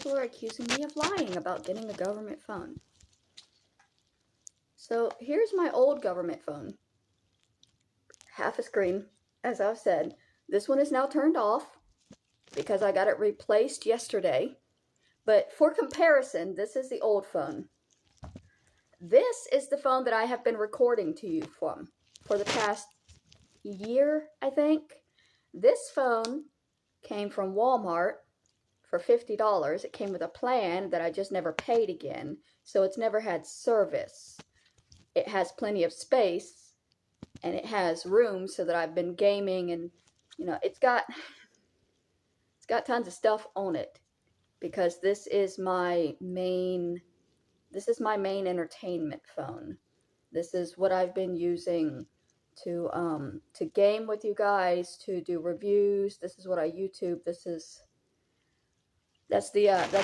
people are accusing me of lying about getting a government phone. So here's my old government phone. Half a screen, as I've said. This one is now turned off because I got it replaced yesterday. But for comparison, this is the old phone. This is the phone that I have been recording to you from for the past year, I think. This phone came from Walmart for $50. It came with a plan that I just never paid again, so it's never had service. It has plenty of space, and it has room so that I've been gaming, and you know, it's got tons of stuff on it because this is my main entertainment phone. This is what I've been using to game with you guys, to do reviews. This is what I YouTube. That's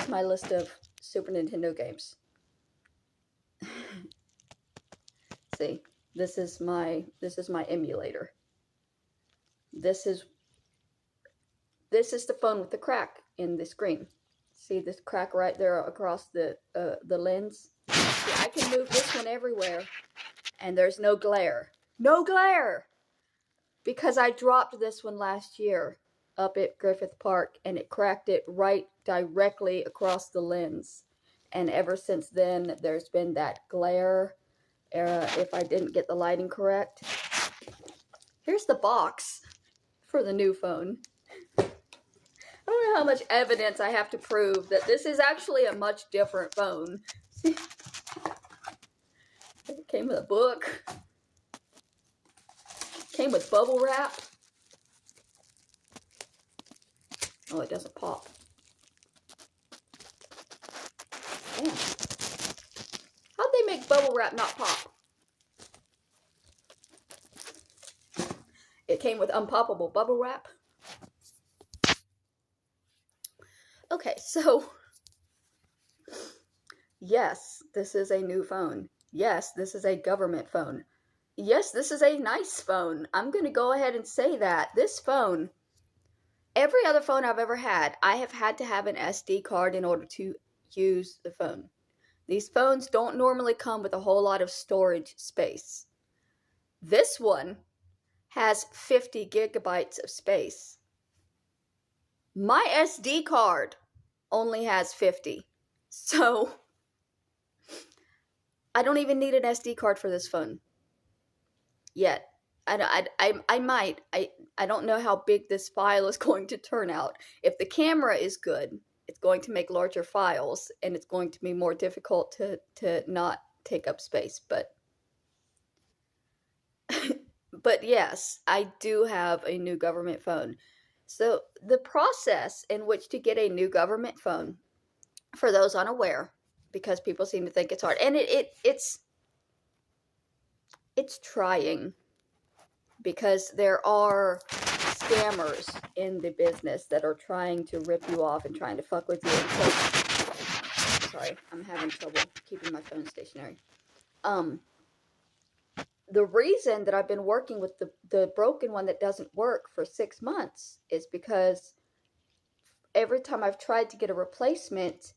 my list of Super Nintendo games. See, this is my emulator. This is the phone with the crack in the screen. See this crack right there across the lens? See, I can move this one everywhere, and there's no glare. No glare! Because I dropped this one last year up at Griffith Park, and it cracked it right directly across the lens. And ever since then, there's been that glare if I didn't get the lighting correct. Here's the box for the new phone. I don't know how much evidence I have to prove that this is actually a much different phone. It came with a book. Came with bubble wrap. Oh, it doesn't pop. Damn. How'd they make bubble wrap not pop? It came with unpoppable bubble wrap. Okay, so yes, this is a new phone. Yes, this is a government phone. Yes, this is a nice phone. I'm going to go ahead and say that. This phone, every other phone I've ever had, I have had to have an SD card in order to use the phone. These phones don't normally come with a whole lot of storage space. This one has 50 gigabytes of space. My SD card only has 50. So I don't even need an SD card for this phone yet. I might. I don't know how big this file is going to turn out. If the camera is good, it's going to make larger files, and it's going to be more difficult to not take up space. But but yes, I do have a new government phone. So the process in which to get a new government phone, for those unaware, because people seem to think it's hard, and it's trying, because there are scammers in the business that are trying to rip you off and trying to fuck with you. And so, sorry, I'm having trouble keeping my phone stationary. The reason that I've been working with the broken one that doesn't work for 6 months is because every time I've tried to get a replacement,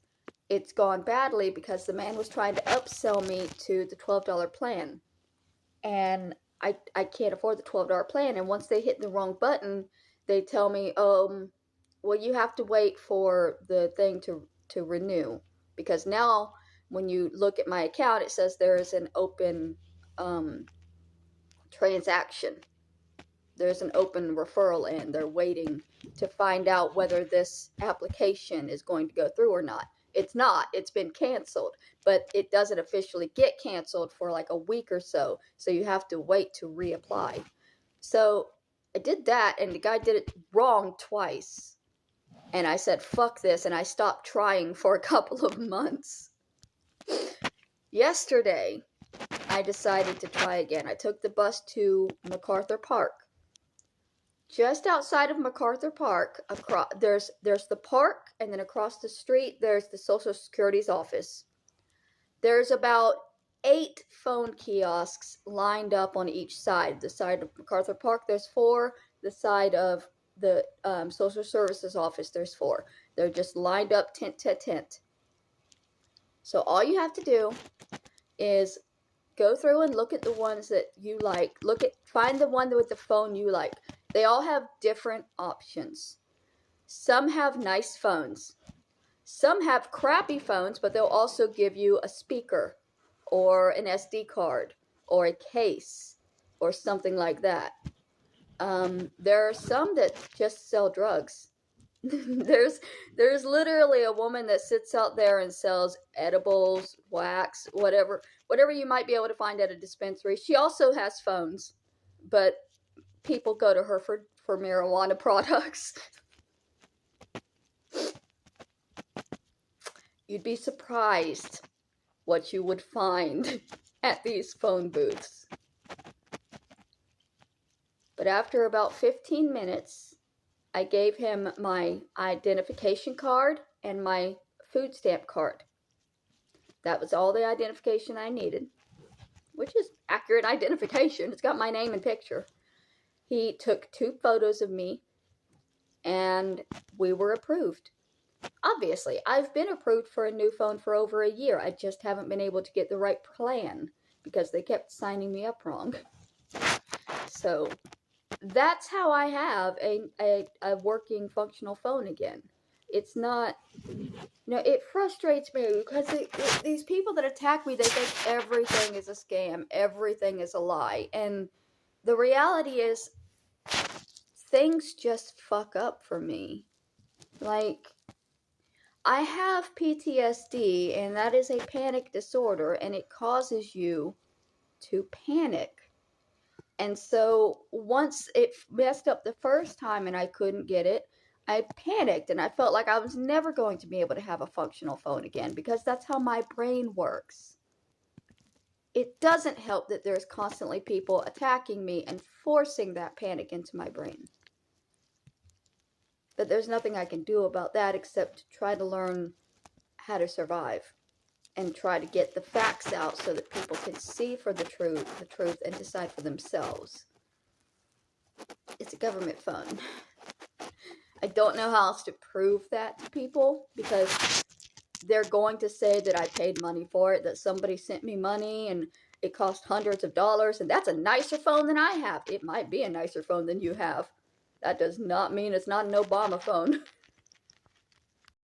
it's gone badly because the man was trying to upsell me to the $12 plan. And I can't afford the $12 plan. And once they hit the wrong button, they tell me, well, you have to wait for the thing to renew. Because now, when you look at my account, it says there is an open transaction. There's an open referral in. They're waiting to find out whether this application is going to go through or not. It's not. It's been canceled, but it doesn't officially get canceled for like a week or so. So you have to wait to reapply. So I did that, and the guy did it wrong twice. And I said, fuck this, and I stopped trying for a couple of months. Yesterday, I decided to try again. I took the bus to MacArthur Park. Just outside of MacArthur Park, there's the park, and then across the street, there's the Social Security's office. There's about 8 phone kiosks lined up on each side. The side of MacArthur Park, there's 4. The side of the social services office, there's 4. They're just lined up tent to tent. So all you have to do is go through and look at the ones that you like. Find the one with the phone you like. They all have different options. Some have nice phones. Some have crappy phones, but they'll also give you a speaker or an SD card or a case or something like that. There are some that just sell drugs. There's literally a woman that sits out there and sells edibles, wax, whatever you might be able to find at a dispensary. She also has phones, but people go to her for marijuana products. You'd be surprised what you would find at these phone booths. But after about 15 minutes, I gave him my identification card and my food stamp card. That was all the identification I needed, which is accurate identification. It's got my name and picture. He took 2 photos of me, and we were approved. Obviously, I've been approved for a new phone for over a year. I just haven't been able to get the right plan because they kept signing me up wrong. So that's how I have a working functional phone again. It's not, it frustrates me because these people that attack me, they think everything is a scam, everything is a lie. And the reality is, things just fuck up for me. Like, I have PTSD, and that is a panic disorder, and it causes you to panic. And so once it messed up the first time and I couldn't get it, I panicked, and I felt like I was never going to be able to have a functional phone again, because that's how my brain works. It doesn't help that there's constantly people attacking me and forcing that panic into my brain. But there's nothing I can do about that except to try to learn how to survive and try to get the facts out so that people can see for the truth and decide for themselves. It's a government phone. I don't know how else to prove that to people, because they're going to say that I paid money for it, that somebody sent me money and it cost hundreds of dollars, and that's a nicer phone than I have. It might be a nicer phone than you have. That does not mean it's not an Obama phone.